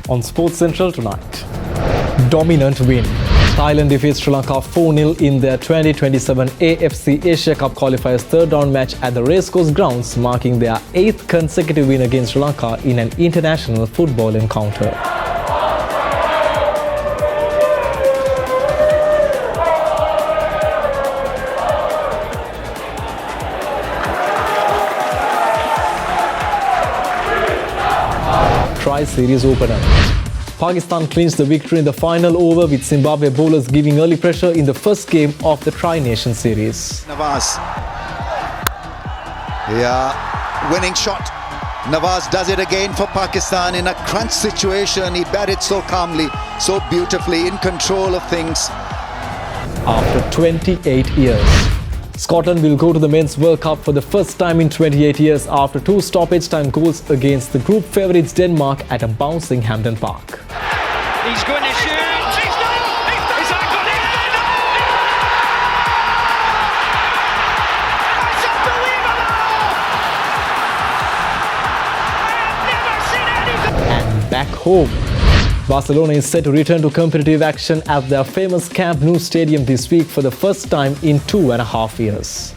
on Sports Central tonight. Dominant win. Thailand defeats Sri Lanka 4-0 in their 2027 AFC Asia Cup qualifiers third round match at the Racecourse grounds, marking their 8th consecutive win against Sri Lanka in an international football encounter. Tri-series opener. Pakistan clinched the victory in the final over with Zimbabwe bowlers giving early pressure in the first game of the Tri-Nation series. Nawaz. Yeah, winning shot. Nawaz does it again for Pakistan in a crunch situation. He batted so calmly, so beautifully, in control of things. After 28 years. Scotland will go to the Men's World Cup for the first time in 28 years after 2 stoppage time goals against the group favourites Denmark at a bouncing Hampden Park. He's going to shoot. Is that gone in? That's unbelievable! I have never seen anything. And back home. Barcelona is set to return to competitive action at their famous Camp Nou stadium this week for the first time in 2.5 years.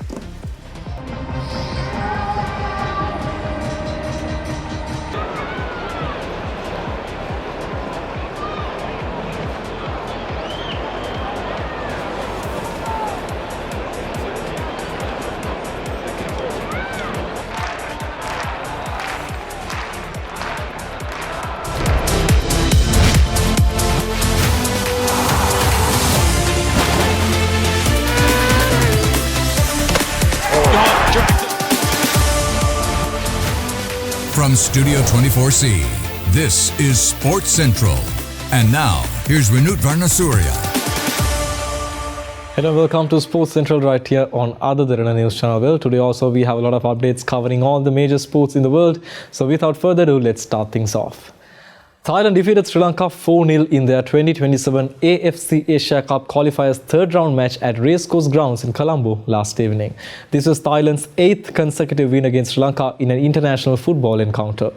From Studio 24C, this is Sports Central. And now, here's Vinut Varnasurya. Hello and welcome to Sports Central right here on other Derana News Channel. Well, today also we have a lot of updates covering all the major sports in the world. So without further ado, let's start things off. Thailand defeated Sri Lanka 4-0 in their 2027 AFC Asia Cup qualifiers third round match at Racecourse grounds in Colombo last evening. This was Thailand's 8th consecutive win against Sri Lanka in an international football encounter.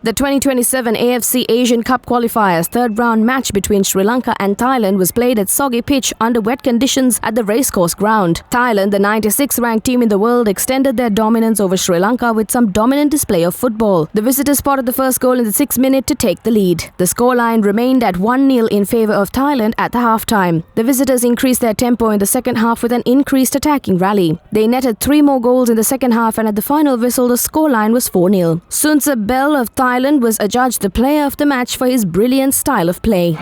The 2027 AFC Asian Cup qualifiers third round match between Sri Lanka and Thailand was played at soggy pitch under wet conditions at the Racecourse ground. Thailand, the 96th ranked team in the world, extended their dominance over Sri Lanka with some dominant display of football. The visitors spotted the first goal in the 6th minute to take the lead. The scoreline remained at 1-0 in favour of Thailand at the half-time. The visitors increased their tempo in the second half with an increased attacking rally. They netted 3 more goals in the second half, and at the final whistle the scoreline was 4-0. Sunsa Bell of Thailand was adjudged the player of the match for his brilliant style of play.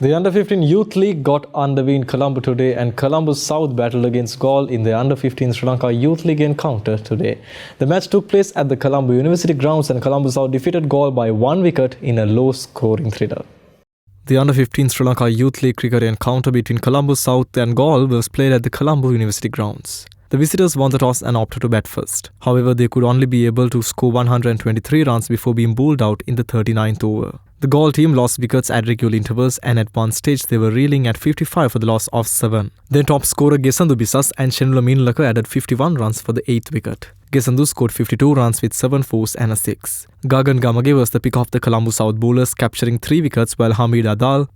The Under-15 Youth League got underway in Colombo today, and Colombo South battled against Galle in the Under-15 Sri Lanka Youth League encounter today. The match took place at the Colombo University grounds, and Colombo South defeated Galle by 1 wicket in a low-scoring thriller. The Under-15 Sri Lanka Youth League cricket encounter between Colombo South and Galle was played at the Colombo University grounds. The visitors won the toss and opted to bat first. However, they could only be able to score 123 runs before being bowled out in the 39th over. The Galle team lost wickets at regular intervals, and at one stage they were reeling at 55 for the loss of 7. Then top scorer Gesandu Bisas and Shenula Meenlaka added 51 runs for the 8th wicket. Gesandu scored 52 runs with 7 fours and a 6. Gagan Gamage was the pick of the Colombo South bowlers, capturing 3 wickets, while Hamid Adal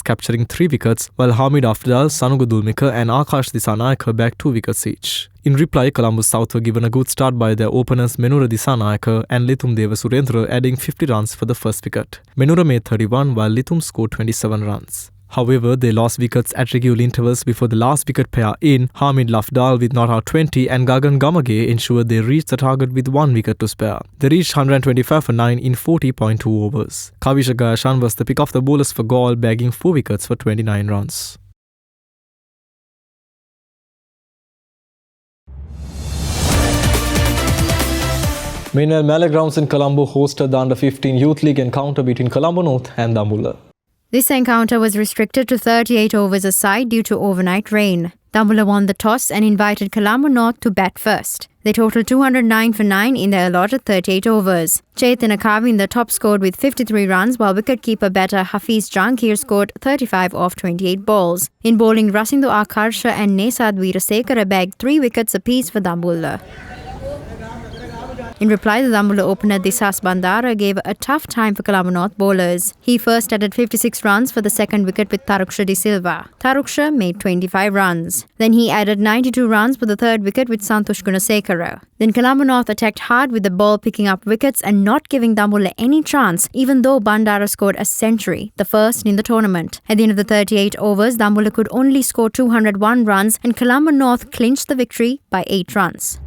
capturing 3 wickets, while Hamid Afdal, Sanuga Dulmika and Akash Disanayaka bagged 2 wickets each. In reply, Colombo South were given a good start by their openers Menura Disanayaka and Lithum Deva Surendra, adding 50 runs for the first wicket. Menura made 31 while Lithum scored 27 runs. However, they lost wickets at regular intervals before the last wicket pair in. Hamid Lafdal with not out 20 and Gagan Gamage ensured they reached the target with 1 wicket to spare. They reached 125 for 9 in 40.2 overs. Kavisha Gayashan was the pick of the bowlers for Galle, bagging 4 wickets for 29 runs. Meanwhile, Malay grounds in Colombo hosted the Under-15 Youth League encounter between Colombo North and Dambulla. This encounter was restricted to 38 overs a side due to overnight rain. Dambulla won the toss and invited Colombo North to bat first. They totaled 209 for 9 in their allotted 38 overs. Chaitanya Kavindra top scored with 53 runs while wicketkeeper batter Hafiz Jangir scored 35 off 28 balls. In bowling, Rasindu Akarsha and Nesad Veerasekara bagged 3 wickets apiece for Dambulla. In reply, the Dambulla opener Disas Bandara gave a tough time for Colombo North bowlers. He first added 56 runs for the second wicket with Taruksha De Silva. Taruksha made 25 runs. Then he added 92 runs for the third wicket with Santosh Gunasekara. Then Colombo North attacked hard with the ball, picking up wickets and not giving Dambulla any chance, even though Bandara scored a century, the first in the tournament. At the end of the 38 overs, Dambulla could only score 201 runs and Colombo North clinched the victory by 8 runs.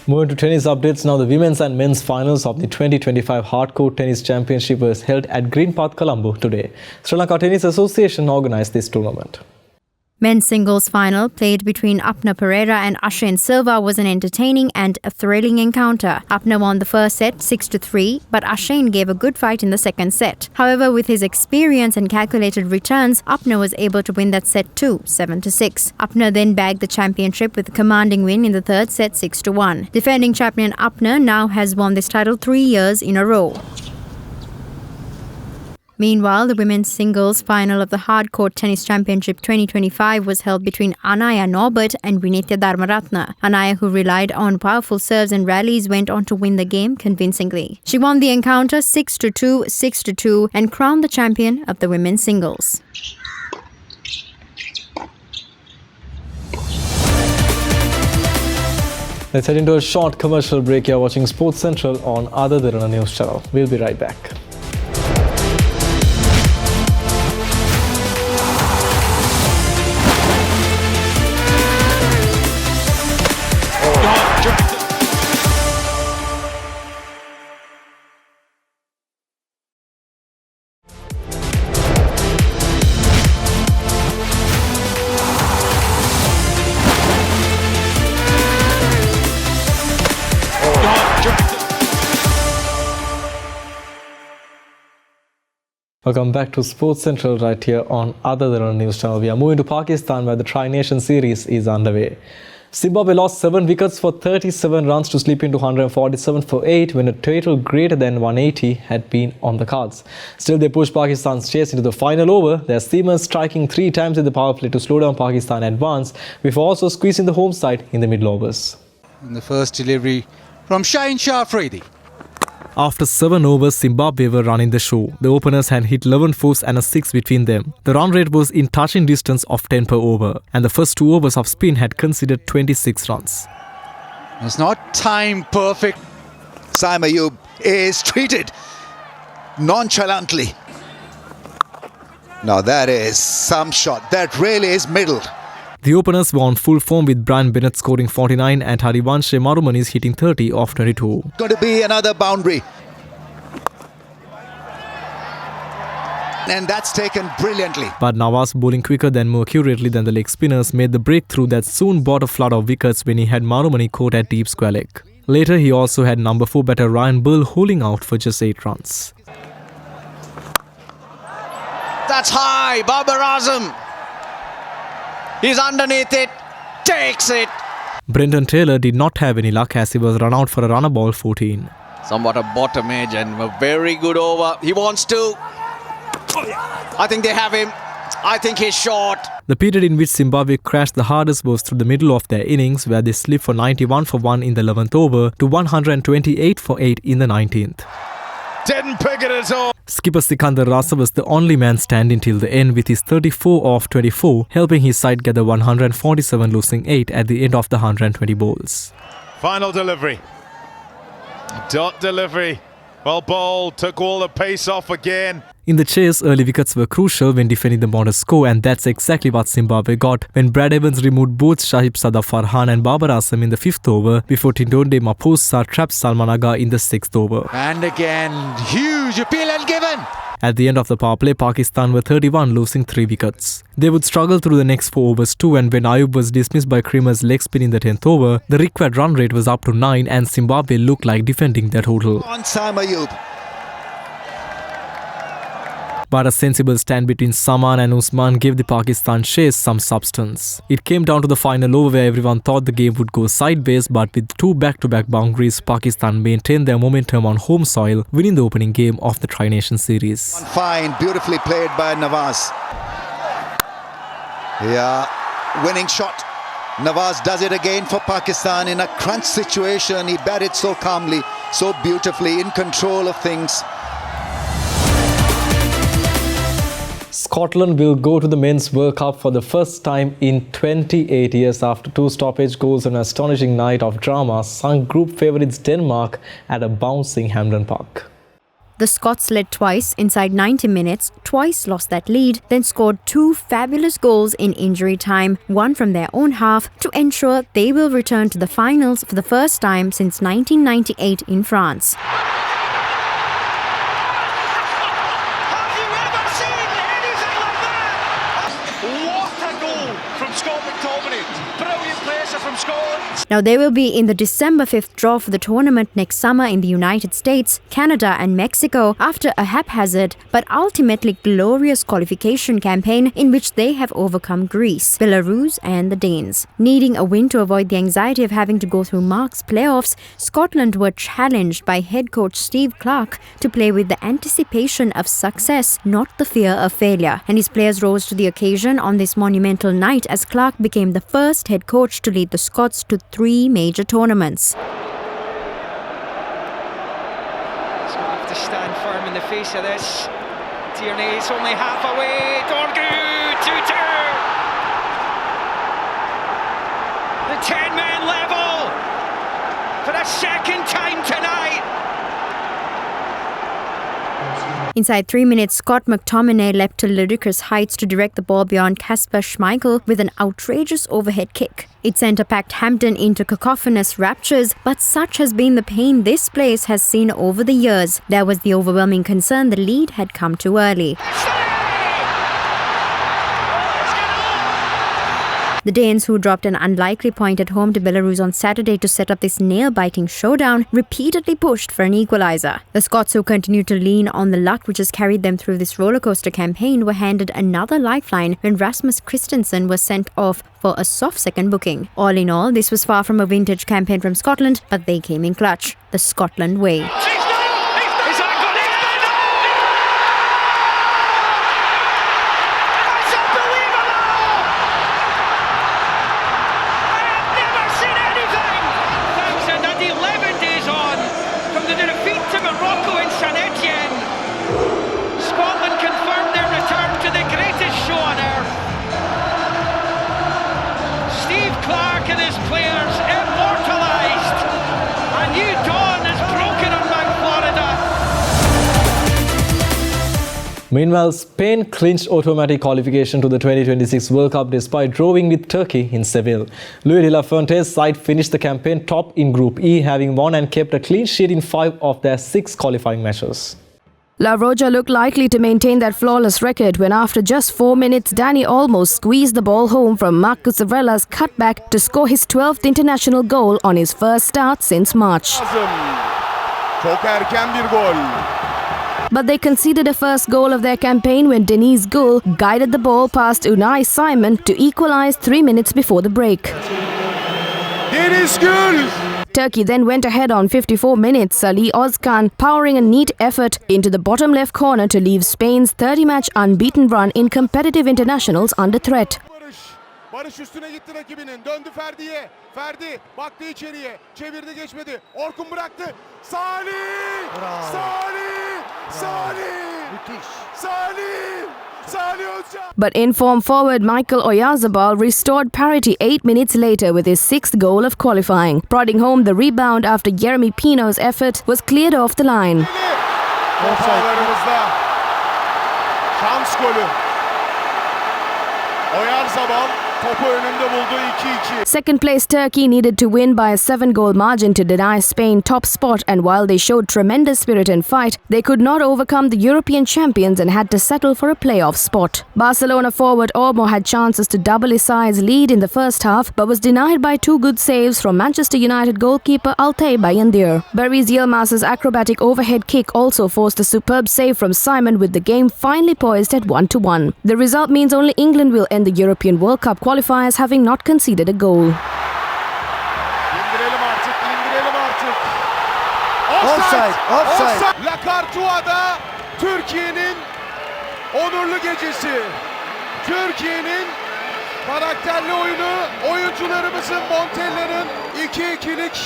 Moving to tennis updates now, the women's and men's finals of the 2025 Hardcourt Tennis Championship was held at Green Path, Colombo today. Sri Lanka Tennis Association organised this tournament. Men's singles final played between Apna Pereira and Ashwin Silva was an entertaining and a thrilling encounter. Apna won the first set 6-3, but Ashwin gave a good fight in the second set. However, with his experience and calculated returns, Apna was able to win that set too, 7-6. Apna then bagged the championship with a commanding win in the third set 6-1. Defending champion Apna now has won this title 3 years in a row. Meanwhile, the women's singles final of the Hardcourt Tennis Championship 2025 was held between Anaya Norbert and Vinitya Dharmaratna. Anaya, who relied on powerful serves and rallies, went on to win the game convincingly. She won the encounter 6-2, 6-2 and crowned the champion of the women's singles. Let's head into a short commercial break. You're watching Sports Central on Ada Derana News Channel. We'll be right back. Welcome back to Sports Central right here on Ada Derana News Channel. We are moving to Pakistan where the Tri-Nation Series is underway. Zimbabwe lost 7 wickets for 37 runs to slip into 147 for 8 when a total greater than 180 had been on the cards. Still, they pushed Pakistan's chase into the final over, their seamers striking 3 times in the power play to slow down Pakistan advance before also squeezing the home side in the middle overs. In the first delivery from Shaheen Shah Afridi. After 7 overs, Zimbabwe were running the show. The openers had hit 11 fours and a 6 between them. The run rate was in touching distance of 10 per over, and the first 2 overs of spin had conceded 26 runs. It's not time perfect. Saim Ayub is treated nonchalantly. Now that is some shot. That really is middled. The openers were on full form with Brian Bennett scoring 49 and Harivansh Marumanis hitting 30 off 22. Going to be another boundary. And that's taken brilliantly. But Nawaz, bowling quicker than more accurately than the leg spinners, made the breakthrough that soon brought a flood of wickets when he had Marumani caught at deep square leg. Later, he also had number 4 batter Ryan Bull holding out for just 8 runs. That's high, Babar Azam. He's underneath it, takes it. Brendan Taylor did not have any luck as he was run out for a runner ball 14. Somewhat a bottom edge and a very good over. He wants to. I think they have him. I think he's short. The period in which Zimbabwe crashed the hardest was through the middle of their innings, where they slipped for 91 for 1 in the 11th over to 128 for 8 in the 19th. Didn't pick it at all. Skipper Sikandar Rasa was the only man standing till the end with his 34 off 24, helping his side gather 147, losing 8 at the end of the 120 balls. Final delivery. Dot delivery. Well bowled, took all the pace off again. In the chase, early wickets were crucial when defending the modest score, and that's exactly what Zimbabwe got when Brad Evans removed both Shahib Sadaf Farhan and Babar Azam in the 5th over before Tindonde Maposa trapped Salmanaga in the 6th over. And again, huge appeal and given. At the end of the power play, Pakistan were 31, losing 3 wickets. They would struggle through the next 4 overs too, and when Ayub was dismissed by Creamer's leg spin in the 10th over, the required run rate was up to 9 and Zimbabwe looked like defending their total. On Saim Ayub. but a sensible stand between Saman and Usman gave the Pakistan chase some substance. It came down to the final over where everyone thought the game would go sideways, but with two back-to-back boundaries, Pakistan maintained their momentum on home soil, winning the opening game of the Tri-Nation Series. Fine, beautifully played by Nawaz. Yeah, winning shot. Nawaz does it again for Pakistan in a crunch situation. He batted so calmly, so beautifully, in control of things. Scotland will go to the Men's World Cup for the first time in 28 years after two stoppage goals and an astonishing night of drama sunk group favourites Denmark at a bouncing Hampden Park. The Scots led twice inside 90 minutes, twice lost that lead, then scored two fabulous goals in injury time, one from their own half, to ensure they will return to the finals for the first time since 1998 in France. Have you ever seen anything like that? What a goal from Scott McTominay. Brilliant pressure from Scotland. Now they will be in the December 5th draw for the tournament next summer in the United States, Canada and Mexico after a haphazard but ultimately glorious qualification campaign in which they have overcome Greece, Belarus and the Danes. Needing a win to avoid the anxiety of having to go through Mark's playoffs, Scotland were challenged by head coach Steve Clarke to play with the anticipation of success, not the fear of failure. And his players rose to the occasion on this monumental night as Clarke became the first head coach to lead the Scots to 3 major tournaments. He's going to have to stand firm in the face of this. Tierney's only half away. Dorgu 2-2. The 10-man level for the second time tonight. Inside 3 minutes, Scott McTominay leapt to ludicrous heights to direct the ball beyond Kasper Schmeichel with an outrageous overhead kick. It sent a packed Hampden into cacophonous raptures, but such has been the pain this place has seen over the years. There was the overwhelming concern the lead had come too early. The Danes, who dropped an unlikely point at home to Belarus on Saturday to set up this nail-biting showdown, repeatedly pushed for an equaliser. The Scots, who continued to lean on the luck which has carried them through this rollercoaster campaign, were handed another lifeline when Rasmus Christensen was sent off for a soft second booking. All in all, this was far from a vintage campaign from Scotland, but they came in clutch. The Scotland way. Clarke and his players immortalised. A new dawn is broken on Mount Florida. Meanwhile, Spain clinched automatic qualification to the 2026 World Cup despite drawing with Turkey in Seville. Luis de la Fuente's side finished the campaign top in Group E, having won and kept a clean sheet in 5 of their 6 qualifying matches. La Roja looked likely to maintain that flawless record when after just 4 minutes, Dani almost squeezed the ball home from Marcus Zavrella's cutback to score his 12th international goal on his first start since March. Çok erken bir gol. But they conceded a first goal of their campaign when Deniz Gul guided the ball past Unai Simon to equalise 3 minutes before the break. Deniz Gul. Turkey then went ahead on 54 minutes, Ali Ozkan powering a neat effort into the bottom left corner to leave Spain's 30-match unbeaten run in competitive internationals under threat. Barış üstüne gitti rakibinin. Döndü Ferdi'ye. Ferdi baktı içeriye. Çevirdi geçmedi. Orkun bıraktı. Salih! Salih! Salih! Müthiş. Salih! But in-form forward Michael Oyarzabal restored parity 8 minutes later with his 6th goal of qualifying, prodding home the rebound after Jeremy Pino's effort was cleared off the line. Şans golü. Oyarzabal Topu önünde buldu 2-2. Second place Turkey needed to win by a 7-goal margin to deny Spain top spot, and while they showed tremendous spirit and fight, they could not overcome the European champions and had to settle for a playoff spot. Barcelona forward Olmo had chances to double his side's lead in the first half, but was denied by 2 good saves from Manchester United goalkeeper Altay Bayındır. Barry's Yilmaz's acrobatic overhead kick also forced a superb save from Simon, with the game finally poised at 1-1. The result means only England will end the European World Cup qualifiers having not conceded a goal. İndirelim artık. Offside. La Cartua'da Türkiye'nin onurlu gecesi. Türkiye'nin karakterli oyunu, oyuncularımızın Montella'nın 2-2'lik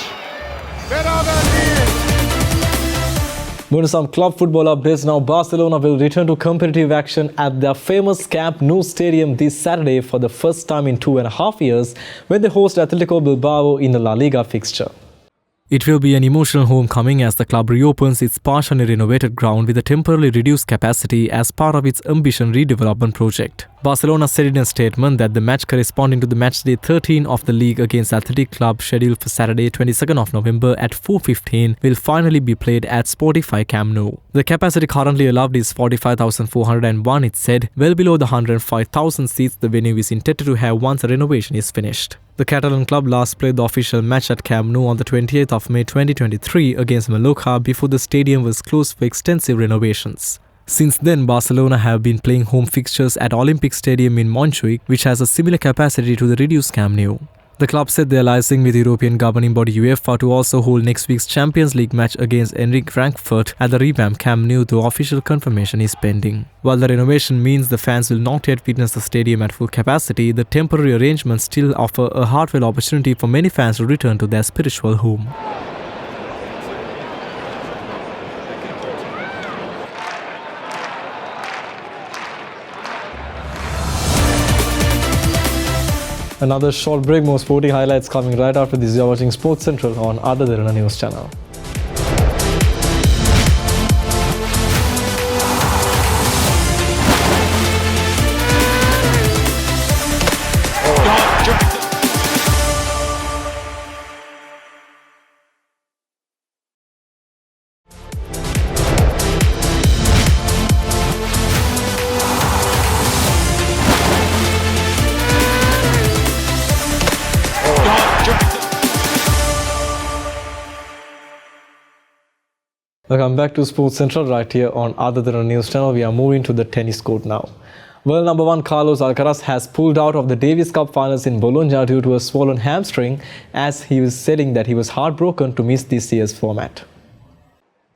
beraberliği. Moving to some club football updates now. Barcelona will return to competitive action at their famous Camp Nou stadium this Saturday for the first time in 2.5 years when they host Atletico Bilbao in the La Liga fixture. It will be an emotional homecoming as the club reopens its partially renovated ground with a temporarily reduced capacity as part of its ambition redevelopment project. Barcelona said in a statement that the match corresponding to the matchday 13 of the league against Athletic Club, scheduled for Saturday 22nd of November at 4:15, will finally be played at Spotify Camp Nou. The capacity currently allowed is 45,401, it said, well below the 105,000 seats the venue is intended to have once the renovation is finished. The Catalan club last played the official match at Camp Nou on the 28th of May 2023 against Mallorca before the stadium was closed for extensive renovations. Since then, Barcelona have been playing home fixtures at Olympic Stadium in Montjuic, which has a similar capacity to the reduced Camp Nou. The club said they are liaising with European governing body UEFA to also hold next week's Champions League match against Eintracht Frankfurt at the revamped Camp Nou, though official confirmation is pending. While the renovation means the fans will not yet witness the stadium at full capacity, the temporary arrangements still offer a heartfelt opportunity for many fans to return to their spiritual home. Another short break, more sporting highlights coming right after this. You're watching Sports Central on Derana News Channel. Welcome back to Sports Central right here on Derana News Channel. We are moving to the tennis court now. World number 1 Carlos Alcaraz has pulled out of the Davis Cup finals in Bologna due to a swollen hamstring, as he was saying that he was heartbroken to miss this year's format.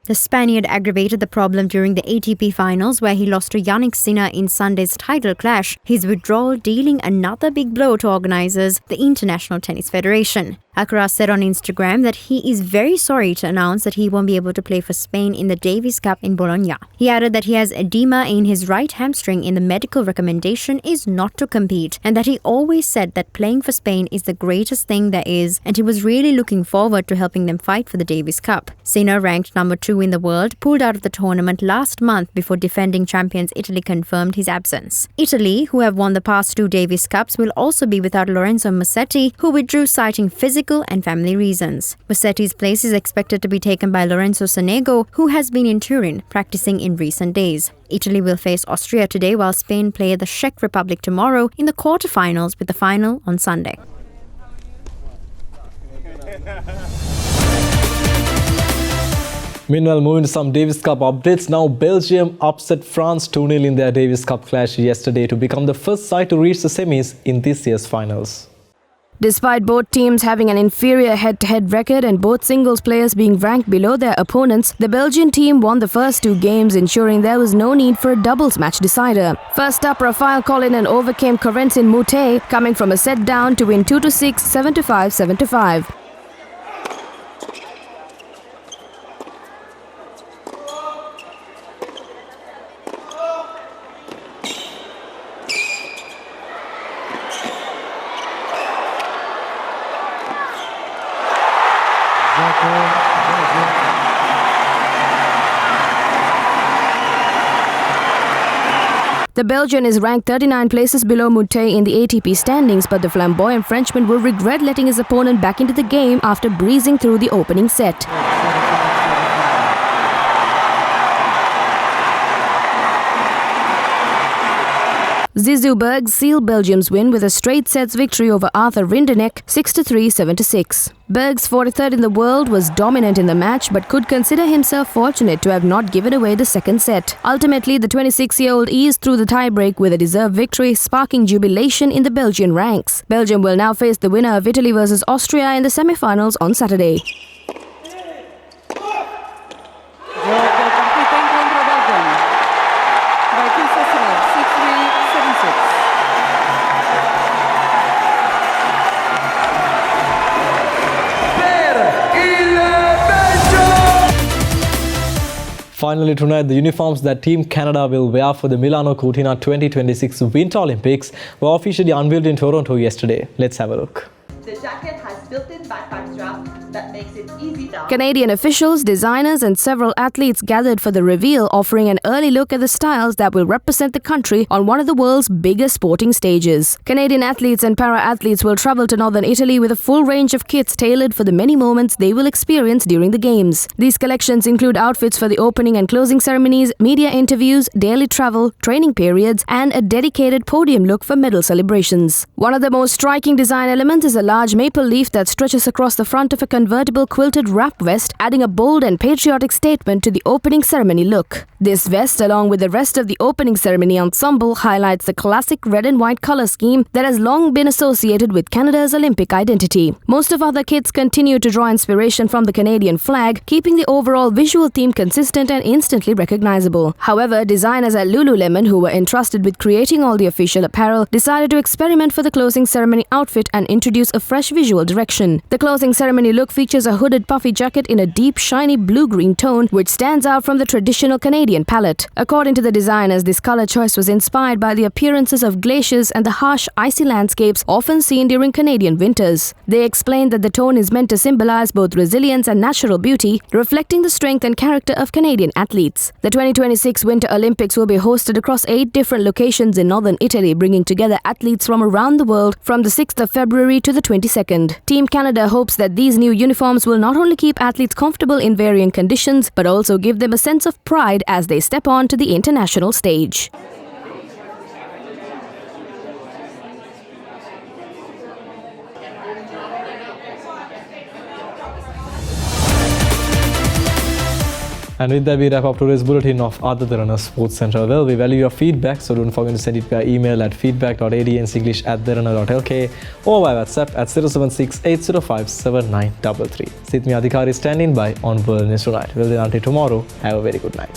The Spaniard aggravated the problem during the ATP finals, where he lost to Jannik Sinner in Sunday's title clash, his withdrawal dealing another big blow to organisers, the International Tennis Federation. Alcaraz said on Instagram that he is very sorry to announce that he won't be able to play for Spain in the Davis Cup in Bologna. He added that he has edema in his right hamstring and the medical recommendation is not to compete, and that he always said that playing for Spain is the greatest thing there is, and he was really looking forward to helping them fight for the Davis Cup. Sinner, ranked number 2 in the world, pulled out of the tournament last month before defending champions Italy confirmed his absence. Italy, who have won the past 2 Davis Cups, will also be without Lorenzo Musetti, who withdrew citing physical and family reasons. Musetti's place is expected to be taken by Lorenzo Sonego, who has been in Turin, practicing in recent days. Italy will face Austria today, while Spain play the Czech Republic tomorrow in the quarterfinals, with the final on Sunday. Meanwhile, moving to some Davis Cup updates now. Belgium upset France 2-0 in their Davis Cup clash yesterday to become the first side to reach the semis in this year's finals. Despite both teams having an inferior head-to-head record and both singles players being ranked below their opponents, the Belgian team won the first 2 games, ensuring there was no need for a doubles match decider. First up, Rafael Collin overcame Corentin Moutet, coming from a set down to win 2-6, 7-5, 7-5. The Belgian is ranked 39 places below Moutet in the ATP standings, but the flamboyant Frenchman will regret letting his opponent back into the game after breezing through the opening set. Zizou Berg sealed Belgium's win with a straight sets victory over Arthur Rinderknecht 6-3, 7-6. Berg's 43rd in the world was dominant in the match but could consider himself fortunate to have not given away the second set. Ultimately, the 26-year-old eased through the tiebreak with a deserved victory, sparking jubilation in the Belgian ranks. Belgium will now face the winner of Italy versus Austria in the semi-finals on Saturday. Finally tonight, the uniforms that Team Canada will wear for the Milano Cortina 2026 Winter Olympics were officially unveiled in Toronto yesterday. Let's have a look. The jacket has built-in backpack strap that makes it easy to... Canadian officials, designers and several athletes gathered for the reveal, offering an early look at the styles that will represent the country on one of the world's biggest sporting stages. Canadian athletes and para-athletes will travel to northern Italy with a full range of kits tailored for the many moments they will experience during the Games. These collections include outfits for the opening and closing ceremonies, media interviews, daily travel, training periods and a dedicated podium look for medal celebrations. One of the most striking design elements is a large maple leaf that stretches across the front of a convertible quilted wrap vest, adding a bold and patriotic statement to the opening ceremony look. This vest, along with the rest of the opening ceremony ensemble, highlights the classic red and white color scheme that has long been associated with Canada's Olympic identity. Most of other kits continue to draw inspiration from the Canadian flag, keeping the overall visual theme consistent and instantly recognizable. However, designers at Lululemon, who were entrusted with creating all the official apparel, decided to experiment for the closing ceremony outfit and introduce a fresh visual direction. The closing ceremony look features a hooded puffy jacket in a deep, shiny blue-green tone, which stands out from the traditional Canadian palette. According to the designers, this color choice was inspired by the appearances of glaciers and the harsh, icy landscapes often seen during Canadian winters. They explained that the tone is meant to symbolize both resilience and natural beauty, reflecting the strength and character of Canadian athletes. The 2026 Winter Olympics will be hosted across 8 different locations in northern Italy, bringing together athletes from around the world from the 6th of February to the 22nd. Team Canada hopes that these new uniforms will not only keep athletes comfortable in varying conditions, but also give them a sense of pride as they step on to the international stage. And with that, we wrap up today's bulletin of Derana Sports Central. Well, we value your feedback, so don't forget to send it via email at feedback.adnsenglish@derana.lk or via WhatsApp at 076 805 7933. Sit me Adhikari standing by on World News Tonight. Well, then until tomorrow, have a very good night.